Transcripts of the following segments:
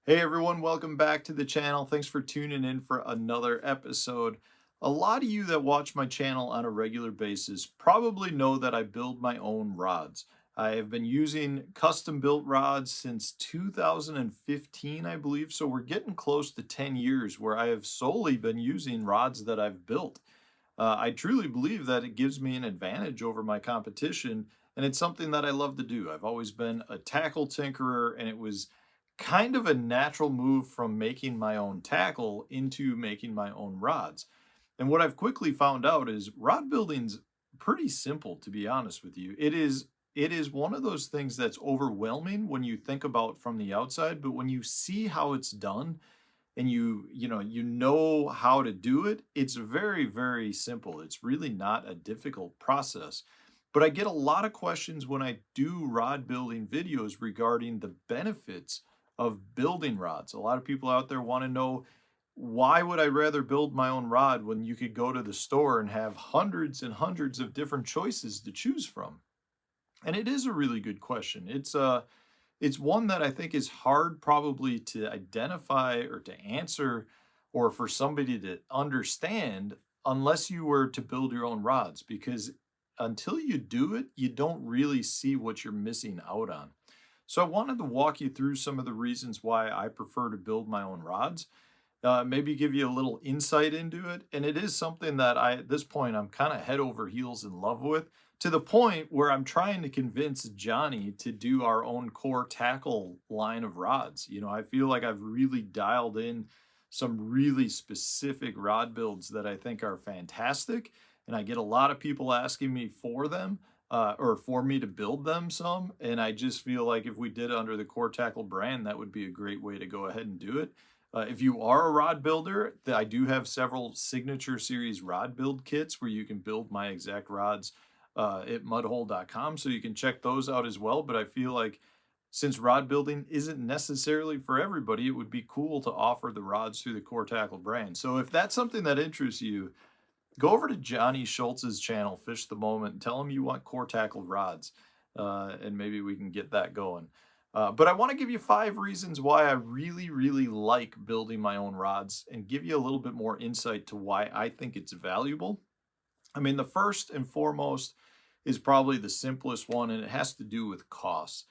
Hey everyone, welcome back to the channel. Thanks for tuning in for another episode. A lot of you that watch my channel on a regular basis probably know that I build my own rods. I have been using custom built rods since 2015, I believe. So we're getting close to 10 years where I have solely been using rods that I've built. I truly believe that it gives me an advantage over my competition, and it's something that I love to do. I've always been a tackle tinkerer, and it was kind of a natural move from making my own tackle into making my own rods. And what I've quickly found out is rod building's pretty simple, to be honest with you. It is one of those things that's overwhelming when you think about from the outside, but when you see how it's done, and you know how to do it, it's very, very simple. It's really not a difficult process. But I get a lot of questions when I do rod building videos regarding the benefits of building rods. A lot of people out there want to know, why would I rather build my own rod when you could go to the store and have hundreds and hundreds of different choices to choose from? And it is a really good question. It's one that I think is hard probably to identify or to answer, or for somebody to understand, unless you were to build your own rods, because until you do it, you don't really see what you're missing out on. So I wanted to walk you through some of the reasons why I prefer to build my own rods, maybe give you a little insight into it. And it is something that at this point, I'm kind of head over heels in love with, to the point where I'm trying to convince Johnny to do our own core tackle line of rods. I feel like I've really dialed in some really specific rod builds that I think are fantastic. And I get a lot of people asking me for them. Or for me to build them some. And I just feel like if we did it under the Core Tackle brand, that would be a great way to go ahead and do it. If you are a rod builder, I do have several signature series rod build kits where you can build my exact rods at mudhole.com. So you can check those out as well. But I feel like since rod building isn't necessarily for everybody, it would be cool to offer the rods through the Core Tackle brand. So if that's something that interests you, go over to Johnny Schultz's channel, Fish the Moment, and tell him you want Core Tackle rods, and maybe we can get that going. But I want to give you 5 reasons why I really, really like building my own rods and give you a little bit more insight to why I think it's valuable. I mean, the first and foremost is probably the simplest one, and it has to do with costs.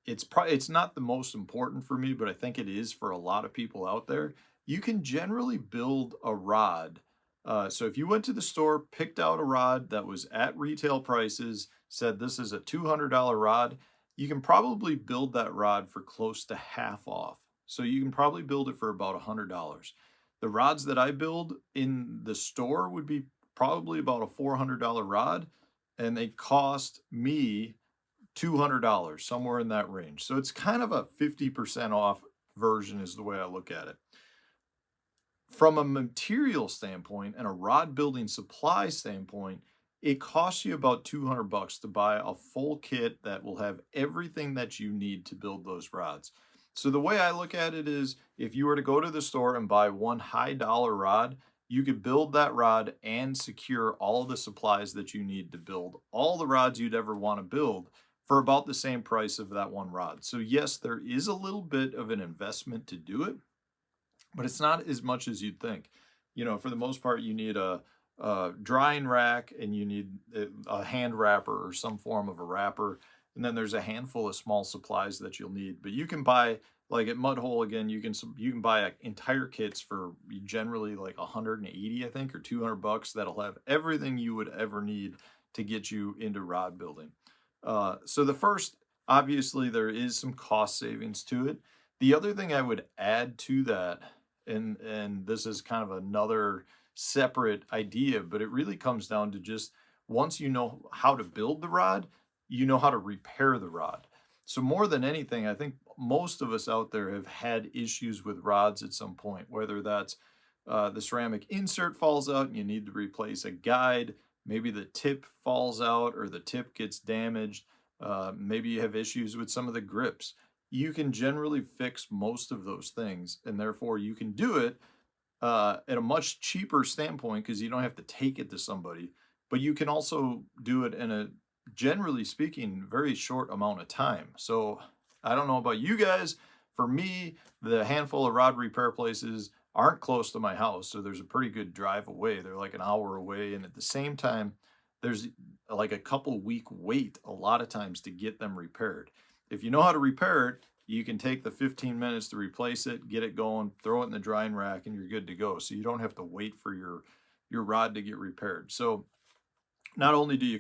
It's not the most important for me, but I think it is for a lot of people out there. You can generally build a rod. So if you went to the store, picked out a rod that was at retail prices, said this is a $200 rod, you can probably build that rod for close to half off. So you can probably build it for about $100. The rods that I build in the store would be probably about a $400 rod, and they cost me $200, somewhere in that range. So it's kind of a 50% off version, is the way I look at it. From a material standpoint and a rod building supply standpoint, it costs you about 200 bucks to buy a full kit that will have everything that you need to build those rods. So the way I look at it is, if you were to go to the store and buy one high dollar rod, you could build that rod and secure all the supplies that you need to build all the rods you'd ever want to build for about the same price of that one rod. So yes, there is a little bit of an investment to do it, but it's not as much as you'd think. For the most part, you need a drying rack, and you need a hand wrapper or some form of a wrapper. And then there's a handful of small supplies that you'll need. But you can buy, like at Mudhole again, you can buy entire kits for generally like 180, I think, or 200 bucks. That'll have everything you would ever need to get you into rod building. So the first, obviously, there is some cost savings to it. The other thing I would add to that, and this is kind of another separate idea, but it really comes down to just, once you know how to build the rod, you know how to repair the rod. So more than anything, I think most of us out there have had issues with rods at some point, whether that's the ceramic insert falls out and you need to replace a guide, maybe the tip falls out or the tip gets damaged, maybe you have issues with some of the grips. You can generally fix most of those things, and therefore you can do it at a much cheaper standpoint, because you don't have to take it to somebody, but you can also do it in a, generally speaking, very short amount of time. So I don't know about you guys, For me, the handful of rod repair places aren't close to my house, so there's a pretty good drive away. They're like an hour away, and at the same time, there's like a couple week wait a lot of times to get them repaired. If you know how to repair it, you can take the 15 minutes to replace it, get it going, throw it in the drying rack, and you're good to go. So you don't have to wait for your rod to get repaired. So not only do you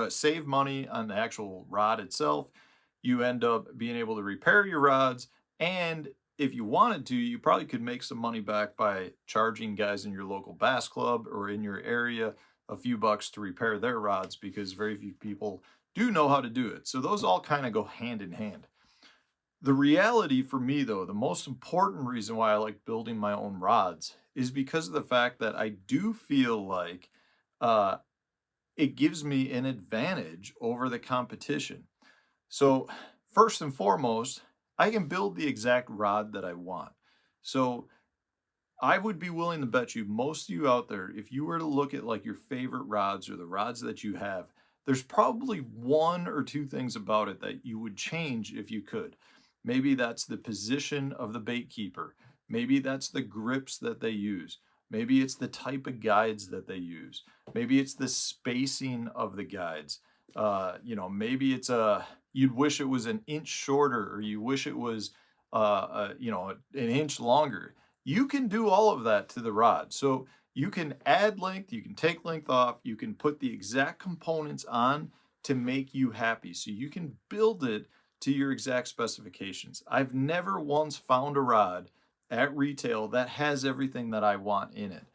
save money on the actual rod itself, you end up being able to repair your rods, and if you wanted to, you probably could make some money back by charging guys in your local bass club or in your area a few bucks to repair their rods, because very few people do know how to do it. So those all kind of go hand in hand. The reality for me, though, the most important reason why I like building my own rods is because of the fact that I do feel like uh, it gives me an advantage over the competition. So, first and foremost, I can build the exact rod that I want. So, I would be willing to bet you, most of you out there, if you were to look at like your favorite rods or the rods that you have, there's probably one or two things about it that you would change if you could. Maybe that's the position of the bait keeper. Maybe that's the grips that they use. Maybe it's the type of guides that they use. Maybe it's the spacing of the guides. Maybe it's you'd wish it was an inch shorter, or you wish it was, an inch longer. You can do all of that to the rod. So you can add length, you can take length off, you can put the exact components on to make you happy. So you can build it to your exact specifications. I've never once found a rod at retail that has everything that I want in it.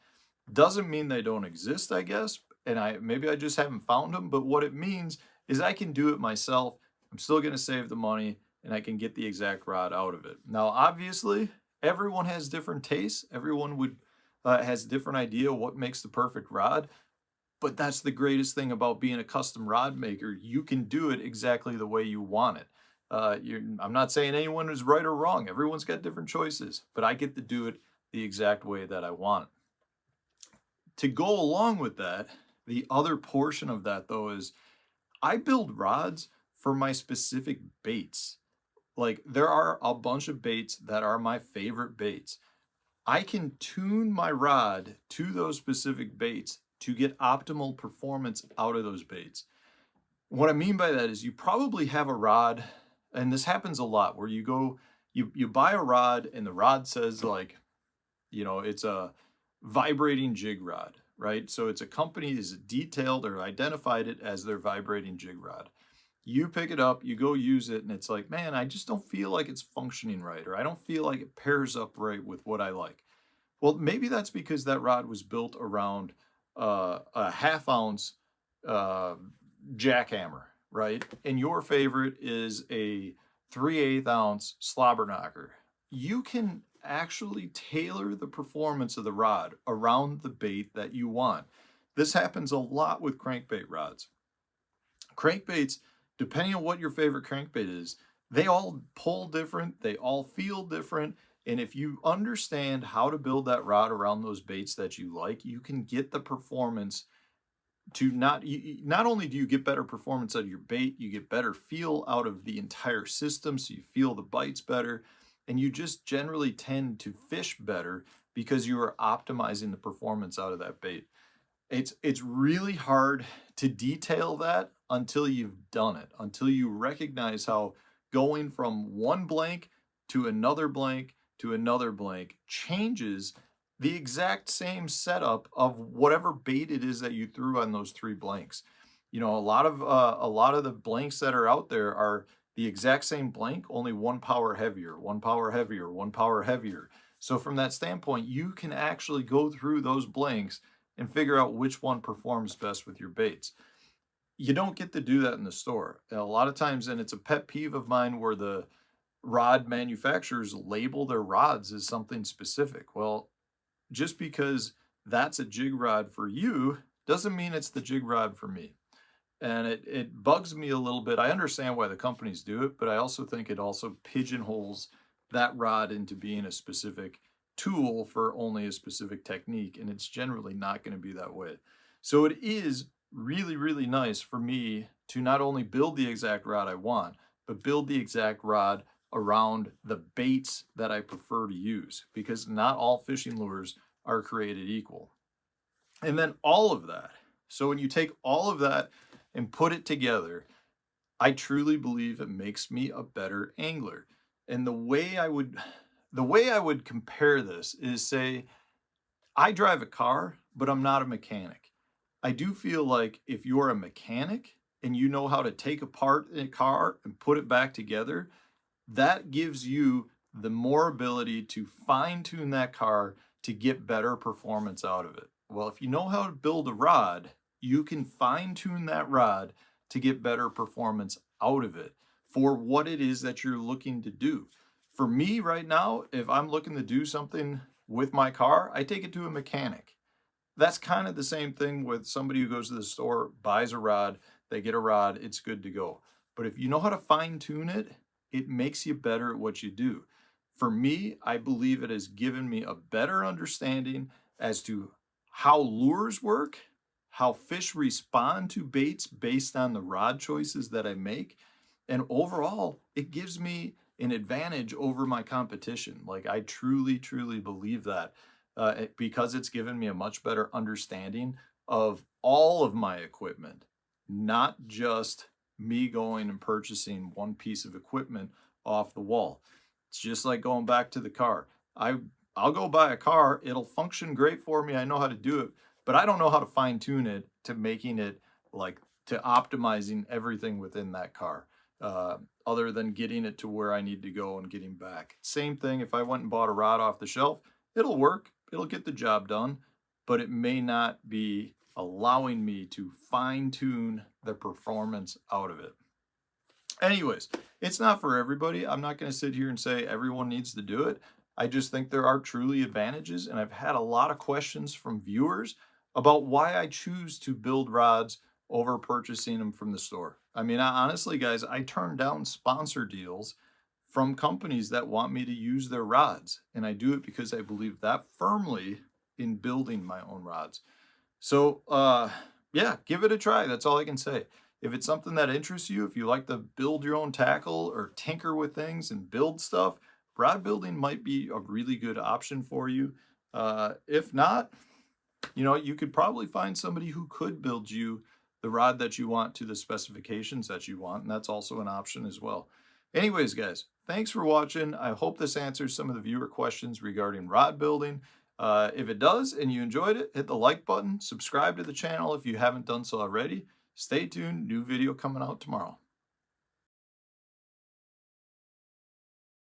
Doesn't mean they don't exist, I guess, and I just haven't found them, but what it means is I can do it myself. I'm still going to save the money, and I can get the exact rod out of it. Now, obviously, everyone has different tastes. Everyone would has different idea what makes the perfect rod, but that's the greatest thing about being a custom rod maker. You can do it exactly the way you want it. I'm not saying anyone is right or wrong. Everyone's got different choices, but I get to do it the exact way that I want it. To go along with that, the other portion of that though is I build rods for my specific baits. Like there are a bunch of baits that are my favorite baits. I can tune my rod to those specific baits to get optimal performance out of those baits. What I mean by that is you probably have a rod, and this happens a lot, where you buy a rod and the rod says like, it's a vibrating jig rod, right? So it's a company is detailed or identified it as their vibrating jig rod. You pick it up, you go use it, and it's like, man, I just don't feel like it's functioning right, or I don't feel like it pairs up right with what I like. Well, maybe that's because that rod was built around a half ounce uh, jackhammer, right? And your favorite is a 3/8 ounce slobber knocker. You can actually tailor the performance of the rod around the bait that you want. This happens a lot with crankbait rods. Crankbaits, depending on what your favorite crankbait is, they all pull different, they all feel different. And if you understand how to build that rod around those baits that you like, you can get the performance to not only do you get better performance out of your bait, you get better feel out of the entire system, so you feel the bites better, and you just generally tend to fish better because you are optimizing the performance out of that bait. It's really hard to detail that until you've done it, until you recognize how going from one blank to another blank to another blank changes the exact same setup of whatever bait it is that you threw on those three blanks. A lot of the blanks that are out there are the exact same blank, only one power heavier, one power heavier, one power heavier. So from that standpoint, you can actually go through those blanks and figure out which one performs best with your baits. You don't get to do that in the store. And a lot of times, and it's a pet peeve of mine, where the rod manufacturers label their rods as something specific. Well, just because that's a jig rod for you doesn't mean it's the jig rod for me. And it bugs me a little bit. I understand why the companies do it, but I also think it also pigeonholes that rod into being a specific tool for only a specific technique, and it's generally not going to be that way. So it is really, really nice for me to not only build the exact rod I want, but build the exact rod around the baits that I prefer to use, because not all fishing lures are created equal. And then all of that. So when you take all of that and put it together, I truly believe it makes me a better angler. And the way I would compare this is, say I drive a car, but I'm not a mechanic. I do feel like if you're a mechanic and you know how to take apart a car and put it back together, that gives you the more ability to fine tune that car to get better performance out of it. Well, if you know how to build a rod, you can fine tune that rod to get better performance out of it for what it is that you're looking to do. For me right now, if I'm looking to do something with my car, I take it to a mechanic. That's kind of the same thing with somebody who goes to the store, buys a rod, they get a rod, it's good to go. But if you know how to fine tune it, it makes you better at what you do. For me, I believe it has given me a better understanding as to how lures work, how fish respond to baits based on the rod choices that I make. And overall, it gives me an advantage over my competition. Like, I truly, truly believe that because it's given me a much better understanding of all of my equipment, not just me going and purchasing one piece of equipment off the wall. It's just like going back to the car. I'll go buy a car, it'll function great for me. I know how to do it, but I don't know how to fine tune it to making it like to optimizing everything within that car. Other than getting it to where I need to go and getting back. Same thing if I went and bought a rod off the shelf, it'll work, it'll get the job done, but it may not be allowing me to fine tune the performance out of it. Anyways, it's not for everybody. I'm not going to sit here and say everyone needs to do it. I just think there are truly advantages, and I've had a lot of questions from viewers about why I choose to build rods over purchasing them from the store. I mean, honestly, guys, I turn down sponsor deals from companies that want me to use their rods, and I do it because I believe that firmly in building my own rods. So, yeah, give it a try. That's all I can say. If it's something that interests you, if you like to build your own tackle or tinker with things and build stuff, rod building might be a really good option for you. If not, you could probably find somebody who could build you the rod that you want to the specifications that you want, and that's also an option as well. Anyways, guys, thanks for watching. I hope this answers some of the viewer questions regarding rod building. If it does and you enjoyed it, hit the like button, subscribe to the channel if you haven't done so already. Stay tuned, new video coming out tomorrow.